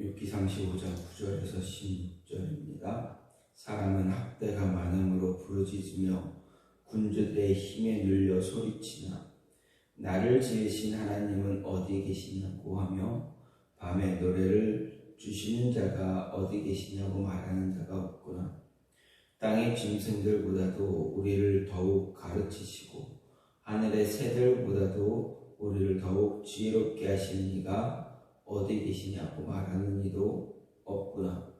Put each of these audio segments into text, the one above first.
욥기 35장 9절에서 16절입니다. 사람은 학대가 많음으로 부르짖으며 군주들의 힘에 눌려 소리치나 나를 지으신 하나님은 어디 계시냐고 하며 밤에 노래를 주시는 자가 어디 계시냐고 말하는 자가 없구나. 땅의 짐승들보다도 우리를 더욱 가르치시고 하늘의 새들보다도 우리를 더욱 지혜롭게 하시는 이가 어디 계시냐고 말하는 이도 없구나.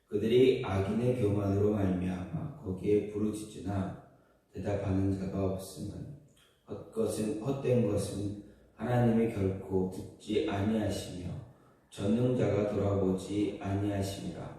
그들이 악인의 교만으로 말미암아 거기에 부르짖으나 대답하는 자가 없으면 헛된 것은 하나님이 결코 듣지 아니하시며 전능자가 돌아보지 아니하심이라.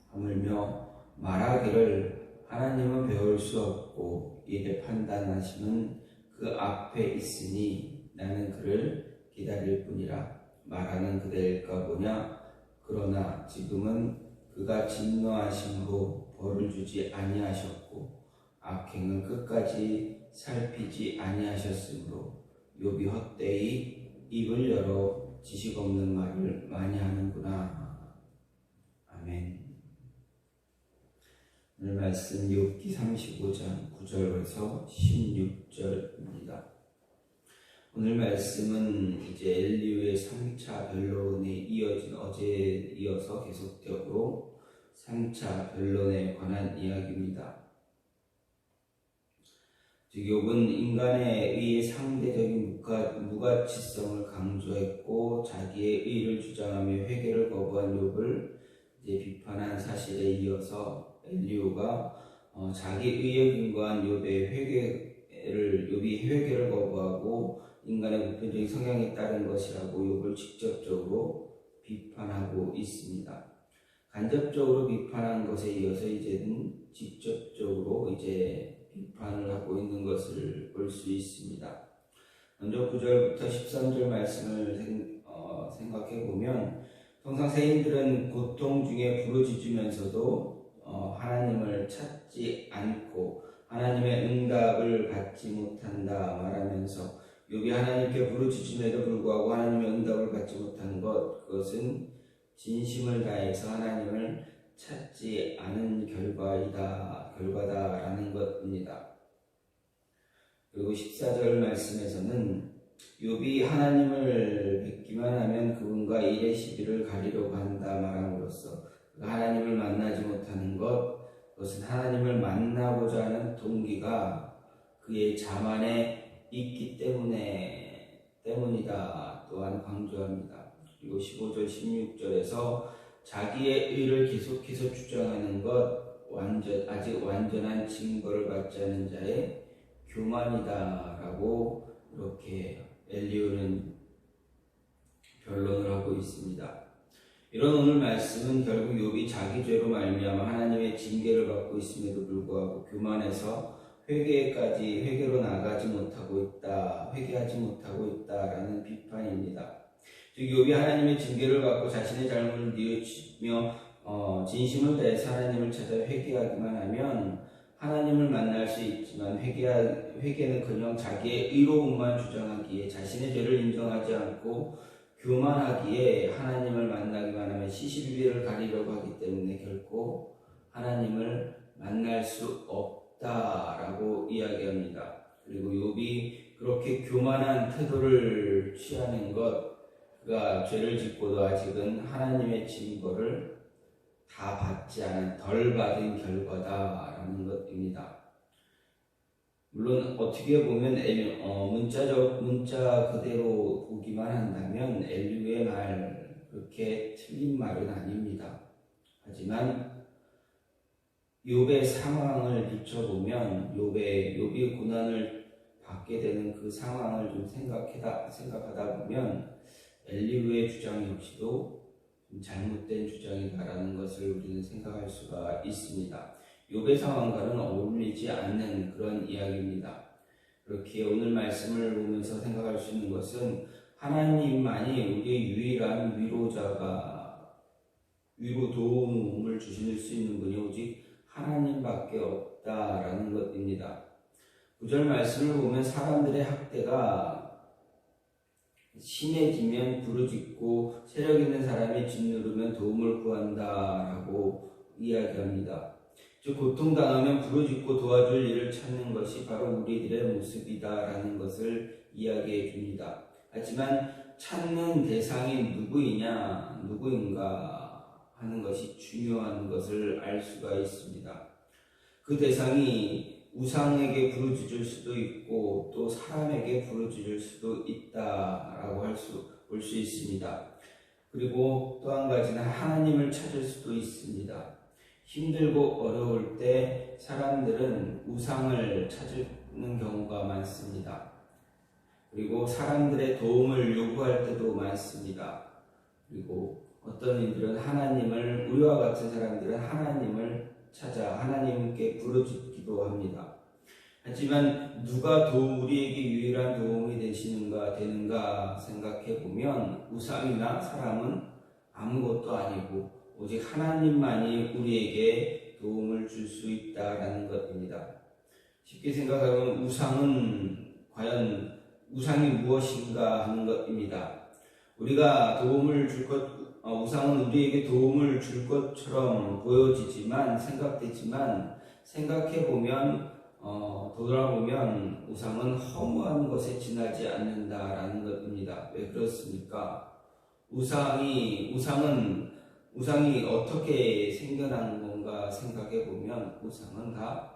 하물며 말하기를 하나님은 배울 수 없고 이에 판단하심은 그 앞에 있으니 나는 그를 기다릴 뿐이라 말하는 그대일까 보냐. 그러나 지금은 그가 진노하심으로 벌을 주지 아니하셨고 악행을 끝까지 살피지 아니하셨으므로 욥이 헛되이 입을 열어 지식 없는 말을 많이 하는구나. 아멘. 오늘 말씀 욥기 35장 9절에서 16절입니다. 오늘 말씀은 이제 엘리후의 3차 변론에 이어진 어제에 이어서 계속적으로 3차 변론에 관한 이야기입니다. 즉 욥은 인간의 의의 상대적인 무가치성을 강조했고 자기의 의를 주장하며 회개를 거부한 욥을 이제 비판한 사실에 이어서 엘리후가 자기 의에 근거한 욥이 회개를 거부하고 인간의 보편적인 성향에 따른 것이라고 욥을 직접적으로 비판하고 있습니다. 간접적으로 비판한 것에 이어서 이제는 직접적으로 비판을 하고 있는 것을 볼 수 있습니다. 먼저 9절부터 13절 말씀을 생각해 보면 통상 세인들은 고통 중에 부르짖으면서도 하나님을 찾지 않고 하나님의 응답을 받지 못한다 말하면서 욥이 하나님께 부르짖음에도 불구하고 하나님의 응답을 받지 못한 그것은 진심을 다해서 하나님을 찾지 않은 결과다라는 것입니다. 그리고 14절 말씀에서는 욥이 하나님을 뵙기만 하면 그분과 일의 시비를 가리려고 한다 말함으로써 하나님을 만나지 못하는 그것은 하나님을 만나고자 하는 동기가 그의 자만에 있기 때문이다 또한 강조합니다. 그리고 15절 16절에서 자기의 의를 계속해서 주장하는 것 아직 완전한 증거를 받지 않은 자의 교만이다라고 이렇게 엘리후는 변론을 하고 있습니다. 이런 오늘 말씀은 결국 욥이 자기 죄로 말미암아 하나님의 징계를 받고 있음에도 불구하고 교만해서 회개로 나가지 못하고 회개하지 못하고 있다라는 비판입니다. 즉 욥이 하나님의 징계를 받고 자신의 잘못을 뉘우치며 진심을 다해서 하나님을 찾아 회개하기만 하면 하나님을 만날 수 있지만 회개는커녕 자기의 의로움만 주장하기에 자신의 죄를 인정하지 않고 교만하기에 하나님을 만나기만 하면 시시비비를 가리려고 하기 때문에 결코 하나님을 만날 수 없다라고 이야기합니다. 그리고 욥이 그렇게 교만한 태도를 취하는 그가 죄를 짓고도 아직은 하나님의 징벌을 다 받지 않은 덜 받은 결과다라는 것입니다. 물론 어떻게 보면 문자 그대로 보기만 한다면 엘리후의 말 그렇게 틀린 말은 아닙니다. 하지만 욥의 상황을 비춰보면 욥이 고난을 받게 되는 그 상황을 좀 생각하다 보면 엘리후의 주장 역시도 좀 잘못된 주장이다라는 것을 우리는 생각할 수가 있습니다. 욥의 상황과는 어울리지 않는 그런 이야기입니다. 그렇게 오늘 말씀을 보면서 생각할 수 있는 것은 하나님만이 우리의 유일한 위로 도움을 주실 수 있는 분이 오직 하나님밖에 없다라는 것입니다. 9절 말씀을 보면 사람들의 학대가 심해지면 부르짖고 세력 있는 사람이 짓누르면 도움을 구한다라고 이야기합니다. 즉 고통당하면 부르짖고 도와줄 일을 찾는 것이 바로 우리들의 모습이다라는 것을 이야기해 줍니다. 하지만 찾는 대상이 누구인가 하는 것이 중요한 것을 알 수가 있습니다. 그 대상이 우상에게 부르짖을 수도 있고 또 사람에게 부르짖을 수도 있다라고 볼 수 있습니다. 그리고 또 한 가지는 하나님을 찾을 수도 있습니다. 힘들고 어려울 때 사람들은 우상을 찾는 경우가 많습니다. 그리고 사람들의 도움을 요구할 때도 많습니다. 그리고 어떤 이들은 우리와 같은 사람들은 하나님을 찾아 하나님께 부르짖기도 합니다. 하지만 누가 우리에게 유일한 도움이 되는가 생각해 보면 우상이나 사람은 아무것도 아니고 오직 하나님만이 우리에게 도움을 줄 수 있다라는 것입니다. 쉽게 생각하면 우상이 무엇인가 하는 것입니다. 우상은 우리에게 도움을 줄 것처럼 생각되지만 돌아보면 우상은 허무한 것에 지나지 않는다라는 것입니다. 왜 그렇습니까? 우상이 어떻게 생겨난 건가 생각해 보면 우상은 다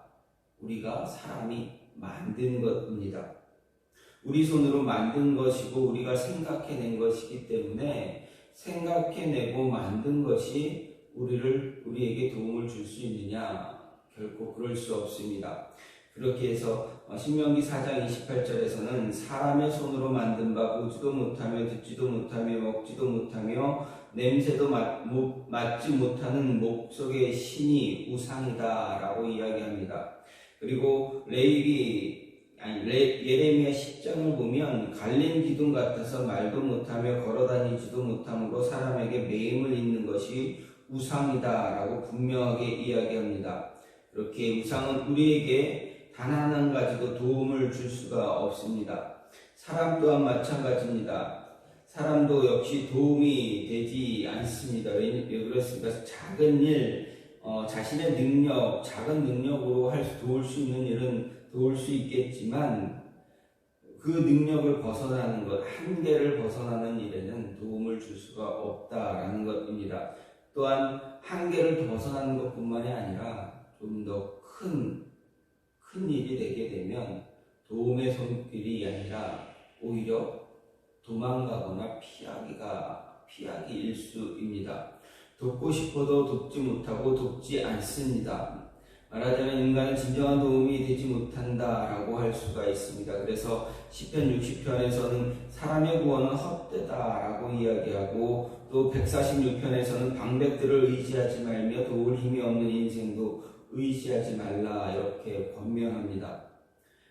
우리가 사람이 만든 것입니다. 우리 손으로 만든 것이고 우리가 생각해낸 것이기 때문에 생각해내고 만든 것이 우리에게 도움을 줄 수 있느냐? 결코 그럴 수 없습니다. 그렇게 해서 신명기 4장 28절에서는 사람의 손으로 만든 바 보지도 못하며 듣지도 못하며 먹지도 못하며 냄새도 맡지 못하는 목석의 신이 우상이다 라고 이야기합니다. 그리고 예레미야 10장을 보면 갈린 기둥 같아서 말도 못하며 걸어다니지도 못함으로 사람에게 매임을 잇는 것이 우상이다 라고 분명하게 이야기합니다. 그렇게 우상은 우리에게 단 한 가지도 도움을 줄 수가 없습니다. 사람 또한 마찬가지입니다. 사람도 역시 도움이 되지 않습니다. 왜 그렇습니까? 작은 일, 자신의 능력, 작은 능력으로 도울 수 있는 일은 도울 수 있겠지만 그 능력을 벗어나는 것, 한계를 벗어나는 일에는 도움을 줄 수가 없다라는 것입니다. 또한 한계를 벗어나는 것뿐만이 아니라 좀 더 큰 일이 되게 되면 도움의 손길이 아니라 오히려 도망가거나 피하기 일수입니다. 돕고 싶어도 돕지 못하고 돕지 않습니다. 말하자면 인간은 진정한 도움이 되지 못한다라고 할 수가 있습니다. 그래서 시편 60편에서는 사람의 구원은 헛되다라고 이야기하고 또 146편에서는 방백들을 의지하지 말며 도울 힘이 없는 인생도 의지하지 말라 이렇게 권면합니다.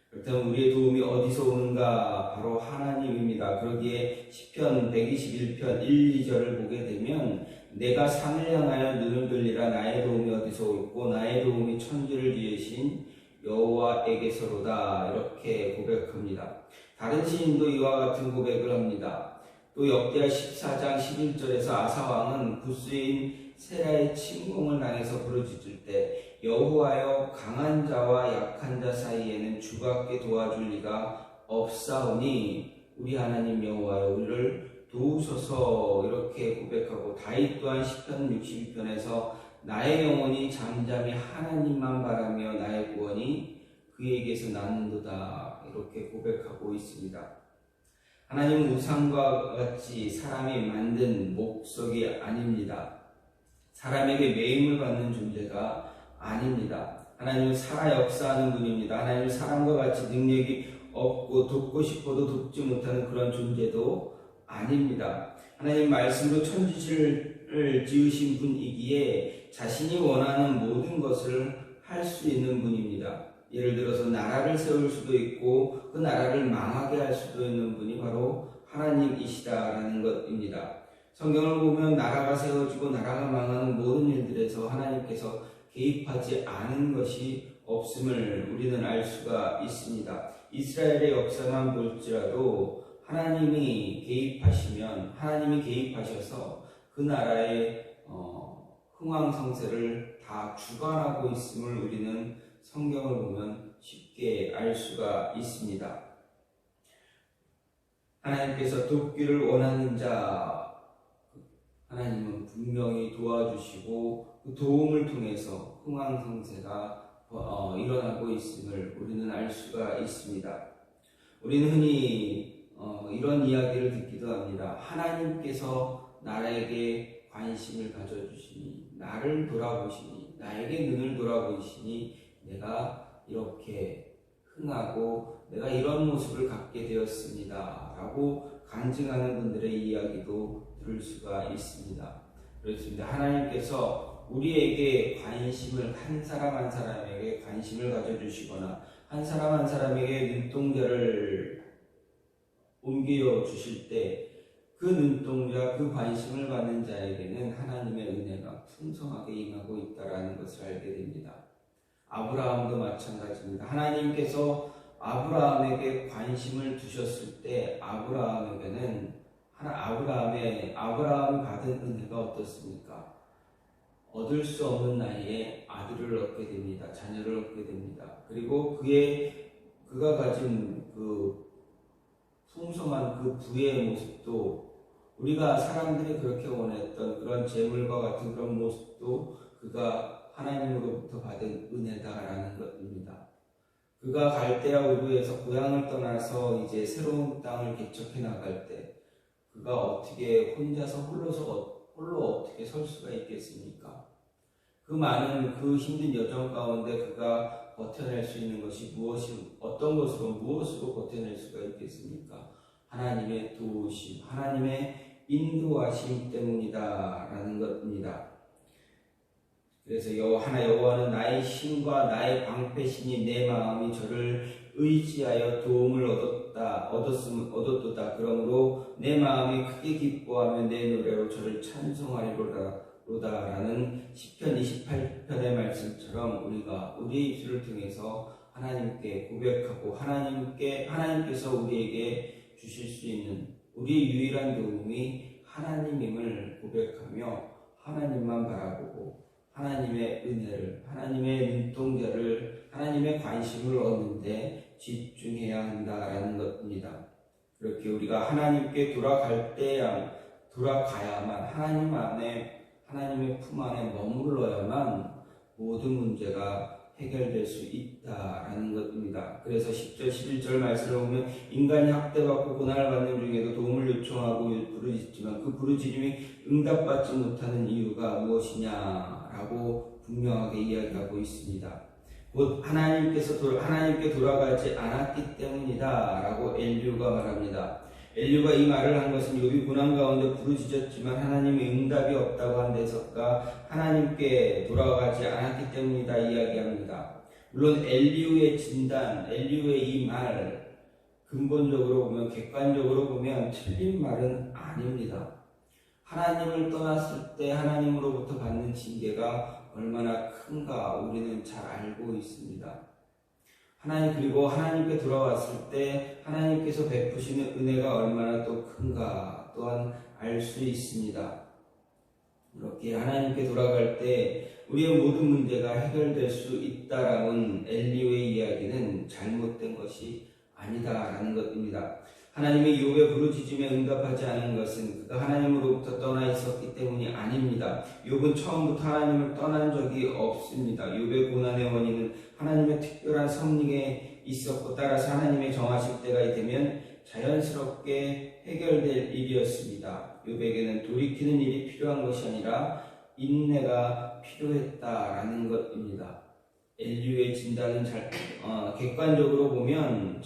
그렇다면 우리의 도움이 어디서 오는가? 바로 하나님입니다. 그러기에 시편 121편 1, 2절을 보게 되면 내가 산을 향하여 눈을 돌리라 나의 도움이 어디서 있고 나의 도움이 천지를 지으신 여호와에게서로다 이렇게 고백합니다. 다른 시인도 이와 같은 고백을 합니다. 또 역대하 14장 11절에서 아사왕은 부스인 세라의 침공을 당해서 부르짖을 때 여호와여 강한 자와 약한 자 사이에는 주밖에 도와줄 리가 없사오니 우리 하나님 여호와여 우리를 도우소서 이렇게 고백하고 다윗 또한 시편 62편에서 나의 영혼이 잠잠히 하나님만 바라며 나의 구원이 그에게서 낳는도다 이렇게 고백하고 있습니다. 하나님은 우상과 같이 사람이 만든 목석이 아닙니다. 사람에게 매임을 받는 존재가 아닙니다. 하나님은 살아 역사하는 분입니다. 하나님은 사람과 같이 능력이 없고 돕고 싶어도 돕지 못하는 그런 존재도 아닙니다. 하나님 말씀으로 천지를 지으신 분이기에 자신이 원하는 모든 것을 할 수 있는 분입니다. 예를 들어서 나라를 세울 수도 있고 그 나라를 망하게 할 수도 있는 분이 바로 하나님이시다라는 것입니다. 성경을 보면 나라가 세워지고 나라가 망하는 모든 일들에서 하나님께서 개입하지 않은 것이 없음을 우리는 알 수가 있습니다. 이스라엘의 역사만 볼지라도 하나님이 개입하셔서 그 나라의 흥왕성쇠를 다 주관하고 있음을 우리는 성경을 보면 쉽게 알 수가 있습니다. 하나님께서 돕기를 원하는 자, 하나님은 분명히 도와주시고 그 도움을 통해서 흥왕성쇠가 일어나고 있음을 우리는 알 수가 있습니다. 우리는 흔히 이런 이야기를 듣기도 합니다. 하나님께서 나에게 관심을 가져주시니, 나를 돌아보시니, 나에게 눈을 돌아보시니 내가 이렇게 흥하고 내가 이런 모습을 갖게 되었습니다 라고 간증하는 분들의 이야기도 들을 수가 있습니다. 그렇습니다. 하나님께서 우리에게 관심을, 한 사람 한 사람에게 관심을 가져주시거나 한 사람 한 사람에게 눈동자를 옮겨 주실 때 그 눈동자, 그 관심을 받는 자에게는 하나님의 은혜가 풍성하게 임하고 있다는 것을 알게 됩니다. 아브라함도 마찬가지입니다. 하나님께서 아브라함에게 관심을 두셨을 때 아브라함이 받은 은혜가 어떻습니까? 얻을 수 없는 나이에 아들을 얻게 됩니다. 자녀를 얻게 됩니다. 그리고 그가 가진 그 풍성한 그 부의 모습도, 우리가 사람들이 그렇게 원했던 그런 재물과 같은 그런 모습도 그가 하나님으로부터 받은 은혜다라는 것입니다. 그가 갈대아 우르에서 고향을 떠나서 이제 새로운 땅을 개척해 나갈 때 그가 어떻게 홀로 어떻게 설 수가 있겠습니까? 그 많은 그 힘든 여정 가운데 그가 버텨낼 수 있는 것이 무엇으로 버텨낼 수가 있겠습니까? 하나님의 도우심, 하나님의 인도하심 때문이다라는 것입니다. 그래서 여호와는 나의 힘과 나의 방패시니 내 마음이 저를 의지하여 도움을 얻었도다. 그러므로 내 마음이 크게 기뻐하며 내 노래로 저를 찬송하리로다라는 시편 28편의 말씀처럼 우리가 우리의 입술을 통해서 하나님께 고백하고 하나님께서 우리에게 주실 수 있는 우리의 유일한 도움이 하나님임을 고백하며 하나님만 바라보고 하나님의 은혜를, 하나님의 눈동자를, 하나님의 관심을 얻는데 집중해야 한다라는 것입니다. 그렇게 우리가 하나님께 돌아가야만, 하나님의 품 안에 머물러야만 모든 문제가 해결될 수 있다라는 것입니다. 그래서 10절, 11절 말씀을 보면 인간이 학대받고 고난을 받는 중에도 도움을 요청하고 부르짖지만 그 부르짖음이 응답받지 못하는 이유가 무엇이냐라고 분명하게 이야기하고 있습니다. 곧 하나님께 돌아가지 않았기 때문이다라고 엘리후가 말합니다. 엘리후가 이 말을 한 것은 욥이 고난 가운데 부르짖었지만 하나님의 응답이 없다고 한 데서가 하나님께 돌아가지 않았기 때문이다 이야기합니다. 물론 엘리후의 진단, 엘리후의 이 말 근본적으로 보면, 객관적으로 보면 틀린 말은 아닙니다. 하나님을 떠났을 때 하나님으로부터 받는 징계가 얼마나 큰가 우리는 잘 알고 있습니다. 그리고 하나님께 돌아왔을 때 하나님께서 베푸시는 은혜가 얼마나 또 큰가 또한 알 수 있습니다. 이렇게 하나님께 돌아갈 때 우리의 모든 문제가 해결될 수 있다라는 엘리후의 이야기는 잘못된 것이 아니다라는 것입니다. 하나님이 욥의 부르짖음에 응답하지 않은 것은 그가 하나님으로부터 떠나 있었기 때문이 아닙니다. 욥은 처음부터 하나님을 떠난 적이 없습니다. 욥의 고난의 원인은 하나님의 특별한 섭리에 있었고 따라서 하나님의 정하실 때가 되면 자연스럽게 해결될 일이었습니다. 욥에게는 돌이키는 일이 필요한 것이 아니라 인내가 필요했다라는 것입니다. 엘리후의 진단은 객관적으로 보면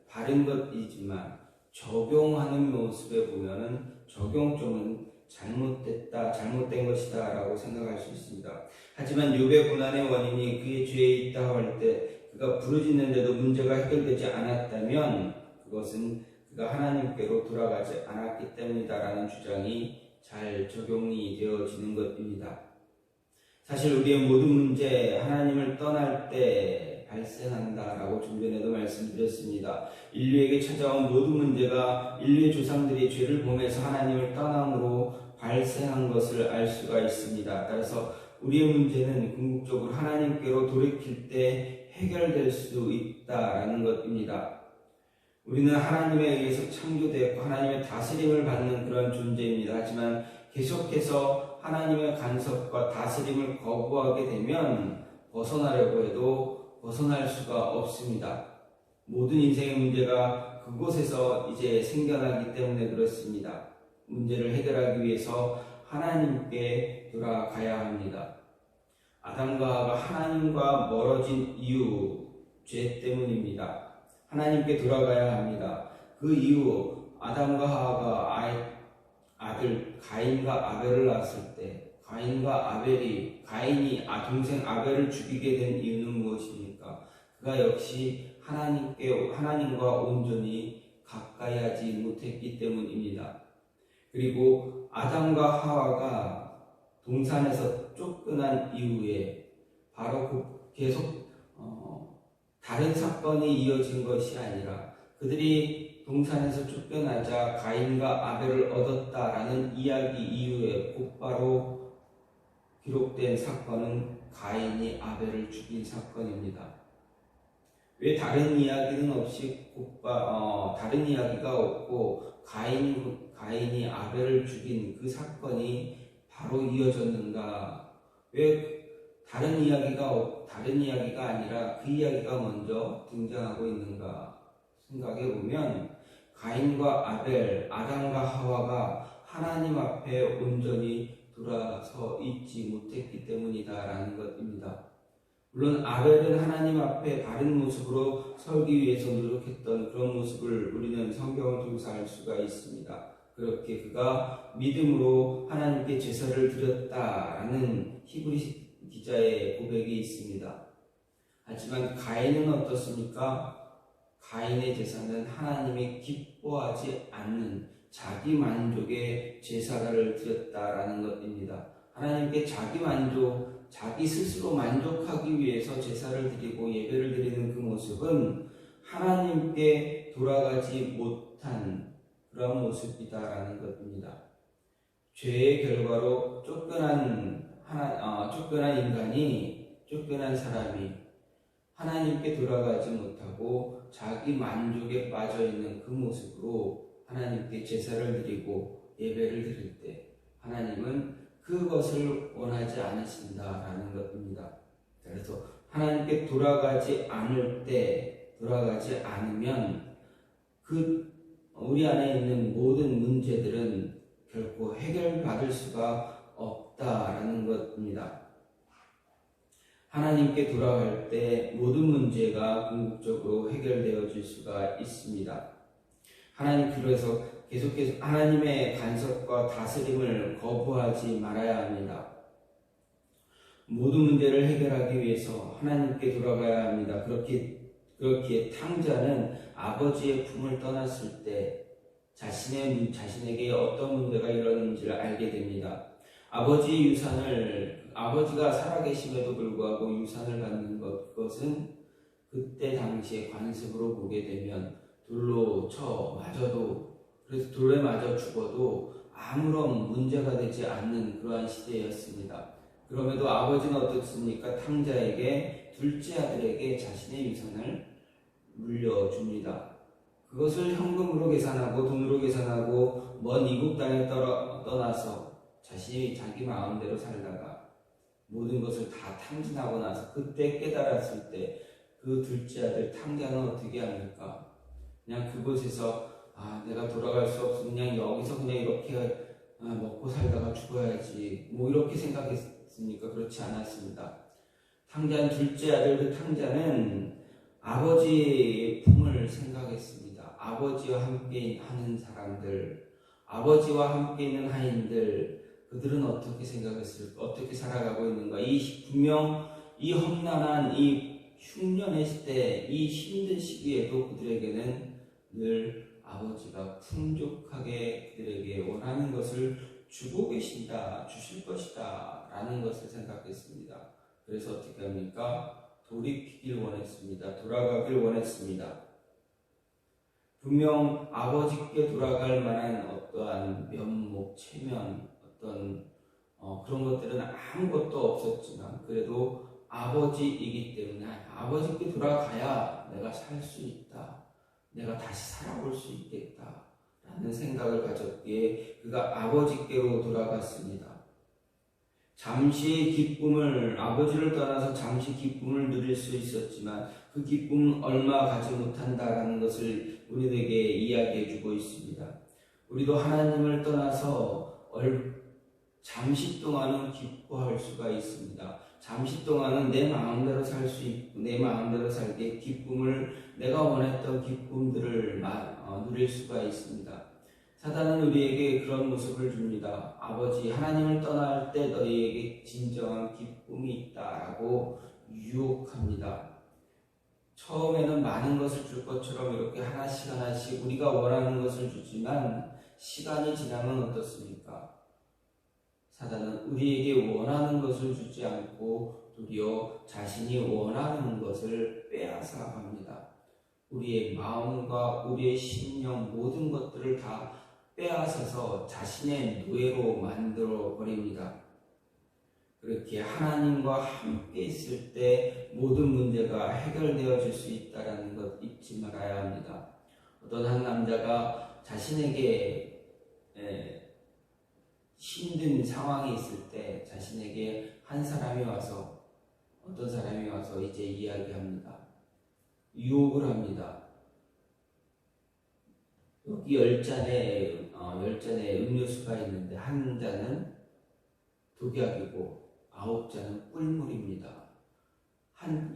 바른 것이지만 적용하는 모습에 보면은 적용점은 잘못된 것이다 라고 생각할 수 있습니다. 하지만 욥의 고난의 원인이 그의 죄에 있다고 할 때 그가 부르짖는데도 문제가 해결되지 않았다면 그것은 그가 하나님께로 돌아가지 않았기 때문이다라는 주장이 잘 적용이 되어지는 것입니다. 사실 우리의 모든 문제, 하나님을 떠날 때 발생한다라고 좀 전에도 말씀드렸습니다. 인류에게 찾아온 모든 문제가 인류의 조상들이 죄를 범해서 하나님을 떠남으로 발생한 것을 알 수가 있습니다. 따라서 우리의 문제는 궁극적으로 하나님께로 돌이킬 때 해결될 수 있다라는 것입니다. 우리는 하나님에 의해서 창조되었고 하나님의 다스림을 받는 그런 존재입니다. 하지만 계속해서 하나님의 간섭과 다스림을 거부하게 되면 벗어나려고 해도 벗어날 수가 없습니다. 모든 인생의 문제가 그곳에서 이제 생겨나기 때문에 그렇습니다. 문제를 해결하기 위해서 하나님께 돌아가야 합니다. 아담과 하와가 하나님과 멀어진 이유, 죄 때문입니다. 하나님께 돌아가야 합니다. 그 이후 아담과 하와가 아들 가인과 아벨을 낳았을 때 가인이 동생 아벨을 죽이게 된 이유는 무엇입니까? 그가 역시 하나님과 온전히 가까이 하지 못했기 때문입니다. 그리고 아담과 하와가 동산에서 쫓겨난 이후에 바로 계속 다른 사건이 이어진 것이 아니라 그들이 동산에서 쫓겨나자 가인과 아벨을 얻었다라는 이야기 이후에 곧바로 기록된 사건은 가인이 아벨을 죽인 사건입니다. 왜 다른 이야기는 없이 다른 이야기가 없고 가인이 아벨을 죽인 그 사건이 바로 이어졌는가? 왜 다른 이야기가 아니라 그 이야기가 먼저 등장하고 있는가 생각해 보면 가인과 아벨, 아담과 하와가 하나님 앞에 온전히 돌아서 있지 못했기 때문이다라는 것입니다. 물론 아벨은 하나님 앞에 바른 모습으로 서기 위해서 노력했던 그런 모습을 우리는 성경을 통해서 알 수가 있습니다. 그렇게 그가 믿음으로 하나님께 제사를 드렸다라는 히브리 기자의 고백이 있습니다. 하지만 가인은 어떻습니까? 가인의 제사는 하나님이 기뻐하지 않는 자기 만족의 제사를 드렸다라는 것입니다. 하나님께 자기 스스로 만족하기 위해서 제사를 드리고 예배를 드리는 그 모습은 하나님께 돌아가지 못한 그런 모습이다라는 것입니다. 죄의 결과로 쫓겨난 사람이 하나님께 돌아가지 못하고 자기 만족에 빠져 있는 그 모습으로 하나님께 제사를 드리고 예배를 드릴 때 하나님은 그것을 원하지 않으신다라는 것입니다. 그래서 하나님께 돌아가지 않으면 우리 안에 있는 모든 문제들은 결코 해결받을 수가 없다라는 것입니다. 하나님께 돌아갈 때 모든 문제가 궁극적으로 해결되어질 수가 있습니다. 그래서 계속해서 하나님의 간섭과 다스림을 거부하지 말아야 합니다. 모든 문제를 해결하기 위해서 하나님께 돌아가야 합니다. 그렇기에 탕자는 아버지의 품을 떠났을 때 자신에게 어떤 문제가 일어났는지를 알게 됩니다. 아버지가 살아계심에도 불구하고 유산을 갖는 그것은 그때 당시에 관습으로 보게 되면 돌로 쳐 맞아도, 그래서 돌에 맞아 죽어도 아무런 문제가 되지 않는 그러한 시대였습니다. 그럼에도 아버지는 어떻습니까? 탕자에게, 둘째 아들에게 자신의 유산을 물려줍니다. 그것을 현금으로 계산하고 돈으로 계산하고 먼 이국 땅에 떠나서 자기 마음대로 살다가 모든 것을 다 탕진하고 나서 그때 깨달았을 때 그 둘째 아들 탕자는 어떻게 합니까? 그냥 그곳에서 내가 돌아갈 수 없어 그냥 여기서 그냥 이렇게 먹고 살다가 죽어야지 이렇게 생각했습니까? 그렇지 않았습니다. 둘째 아들 그 탕자는 아버지의 품을 생각했습니다. 아버지와 함께 하는 사람들, 아버지와 함께 있는 하인들, 그들은 어떻게 생각했을까? 어떻게 살아가고 있는가? 분명 이 험난한 이 흉년의 시대, 이 힘든 시기에도 그들에게는 늘 아버지가 풍족하게 그들에게 원하는 것을 주고 계신다, 주실 것이다 라는 것을 생각했습니다. 그래서 어떻게 합니까? 돌이키길 원했습니다. 돌아가길 원했습니다. 분명 아버지께 돌아갈 만한 어떠한 면목, 체면, 어떤 그런 것들은 아무것도 없었지만 그래도 아버지이기 때문에 아버지께 돌아가야 내가 살 수 있다. 내가 다시 살아볼 수 있겠다. 라는 생각을 가졌기에 그가 아버지께로 돌아갔습니다. 잠시의 기쁨을, 아버지를 떠나서 잠시 기쁨을 누릴 수 있었지만 그 기쁨은 얼마 가지 못한다라는 것을 우리에게 이야기해 주고 있습니다. 우리도 하나님을 떠나서 잠시 동안은 기뻐할 수가 있습니다. 잠시 동안은 내 마음대로 살 수 있고 내 마음대로 살게 기쁨을, 내가 원했던 기쁨들을 누릴 수가 있습니다. 사단은 우리에게 그런 모습을 줍니다. 아버지, 하나님을 떠날 때 너희에게 진정한 기쁨이 있다라고 유혹합니다. 처음에는 많은 것을 줄 것처럼 이렇게 하나씩 하나씩 우리가 원하는 것을 주지만 시간이 지나면 어떻습니까? 사단은 우리에게 원하는 것을 주지 않고 도리어 자신이 원하는 것을 빼앗아 갑니다. 우리의 마음과 우리의 심령 모든 것들을 다 빼앗아서 자신의 노예로 만들어 버립니다. 그렇게 하나님과 함께 있을 때 모든 문제가 해결되어질 수 있다는 것 잊지 말아야 합니다. 어떤 한 남자가 자신에게 힘든 상황이 있을 때 자신에게 어떤 사람이 와서 이제 이야기합니다. 유혹을 합니다. 여기 10잔의 음료수가 있는데 한 잔은 독약이고 9잔은 꿀물입니다.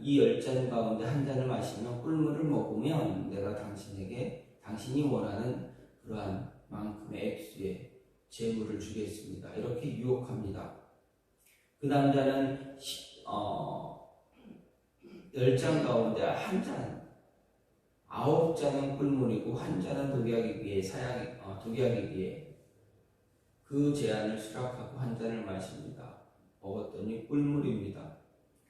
이 10잔 가운데 한 잔을 마시면 꿀물을 먹으면 내가 당신이 원하는 그러한 만큼의 액수의 재물을 주겠습니다. 이렇게 유혹합니다. 그 남자는 10잔 가운데 한 잔, 9잔은 꿀물이고 한 잔은 독약이기에 그 제안을 수락하고 한 잔을 마십니다. 먹었더니 꿀물입니다.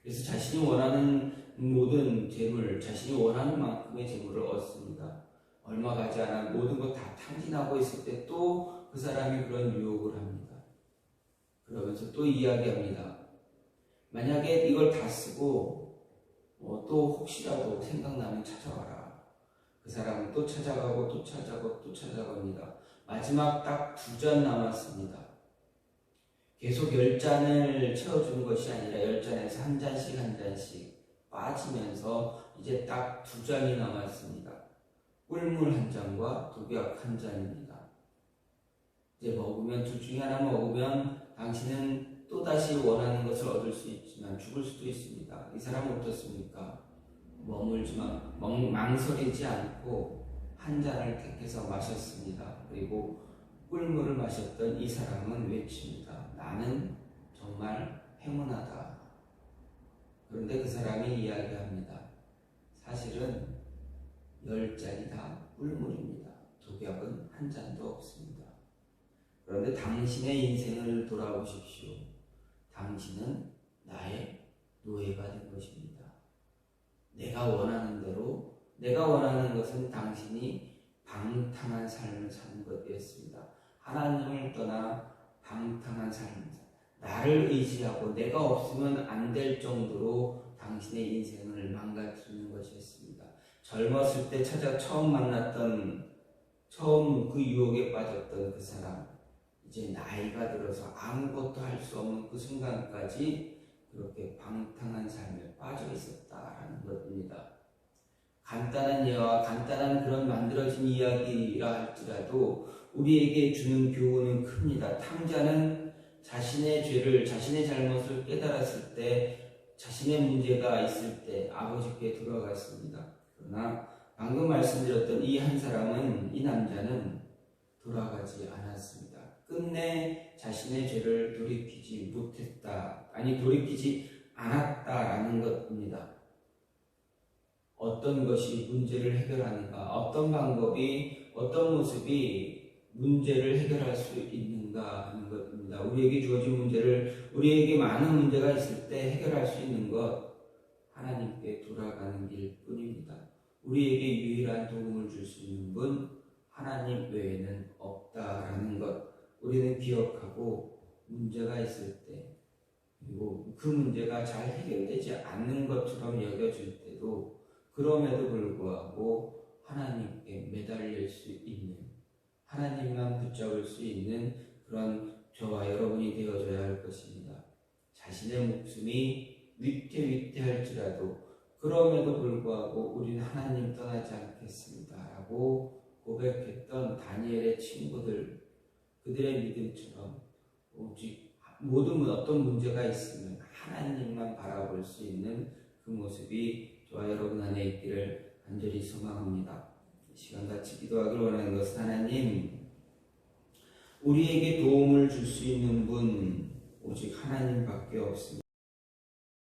그래서 자신이 원하는 모든 재물, 자신이 원하는 만큼의 재물을 얻습니다. 얼마 가지 않아 모든 것 다 탕진하고 있을 때 또 그 사람이 그런 유혹을 합니다. 그러면서 또 이야기합니다. 만약에 이걸 다 쓰고 또 혹시라도 생각나면 찾아와라. 그 사람은 또 찾아가고 또 찾아갑니다. 마지막 딱 2잔 남았습니다. 계속 10잔을 채워주는 것이 아니라 10잔에서 한 잔씩 빠지면서 이제 딱 2잔이 남았습니다. 꿀물 한 잔과 독약 한 잔입니다. 이제 둘 중에 하나 먹으면 당신은 또다시 원하는 것을 얻을 수 있지만 죽을 수도 있습니다. 이 사람은 어떻습니까? 머물지만 망설이지 않고 한 잔을 택해서 마셨습니다. 그리고 꿀물을 마셨던 이 사람은 외칩니다. 나는 정말 행운하다. 그런데 그 사람이 이야기합니다. 사실은 10잔이 다 꿀물입니다. 독약은 한 잔도 없습니다. 그런데 당신의 인생을 돌아보십시오. 당신은 나의 노예가 된 것입니다. 내가 원하는 대로, 내가 원하는 것은 당신이 방탕한 삶을 사는 것이었습니다. 하나님을 떠나 방탕한 삶을 나를 의지하고 내가 없으면 안 될 정도로 당신의 인생을 망가뜨리는 것이었습니다. 젊었을 때 처음 그 유혹에 빠졌던 그 사람, 이제 나이가 들어서 아무것도 할 수 없는 그 순간까지 그렇게 방탕한 삶에 빠져 있었다라는 것입니다. 간단한 예와 간단한 그런 만들어진 이야기라 할지라도 우리에게 주는 교훈은 큽니다. 탕자는 자신의 죄를, 자신의 잘못을 깨달았을 때, 자신의 문제가 있을 때 아버지께 돌아갔습니다. 그러나 방금 말씀드렸던 이 남자는 돌아가지 않았습니다. 끝내 자신의 죄를 돌이키지 않았다라는 것입니다. 어떤 것이 문제를 해결하는가, 어떤 방법이, 어떤 모습이 문제를 해결할 수 있는가 하는 것입니다. 우리에게 주어진 문제를, 우리에게 많은 문제가 있을 때 해결할 수 있는 것, 하나님께 돌아가는 길뿐입니다. 우리에게 유일한 도움을 줄 수 있는 분 하나님 외에는 없다라는 것 우리는 기억하고 문제가 있을 때 그리고 그 문제가 잘 해결되지 않는 것처럼 여겨질 때도 그럼에도 불구하고 하나님께 매달릴 수 있는 하나님만 붙잡을 수 있는 그런 저와 여러분이 되어줘야 할 것입니다. 자신의 목숨이 위태위태할지라도 그럼에도 불구하고 우리는 하나님 떠나지 않겠습니다 라고 고백했던 다니엘의 친구들 그들의 믿음처럼 오직 모든 어떤 문제가 있으면 하나님만 바라볼 수 있는 그 모습이 저와 여러분 안에 있기를 간절히 소망합니다. 이 시간 같이 기도하기를 원하는 것은 하나님 우리에게 도움을 줄 수 있는 분 오직 하나님밖에 없습니다.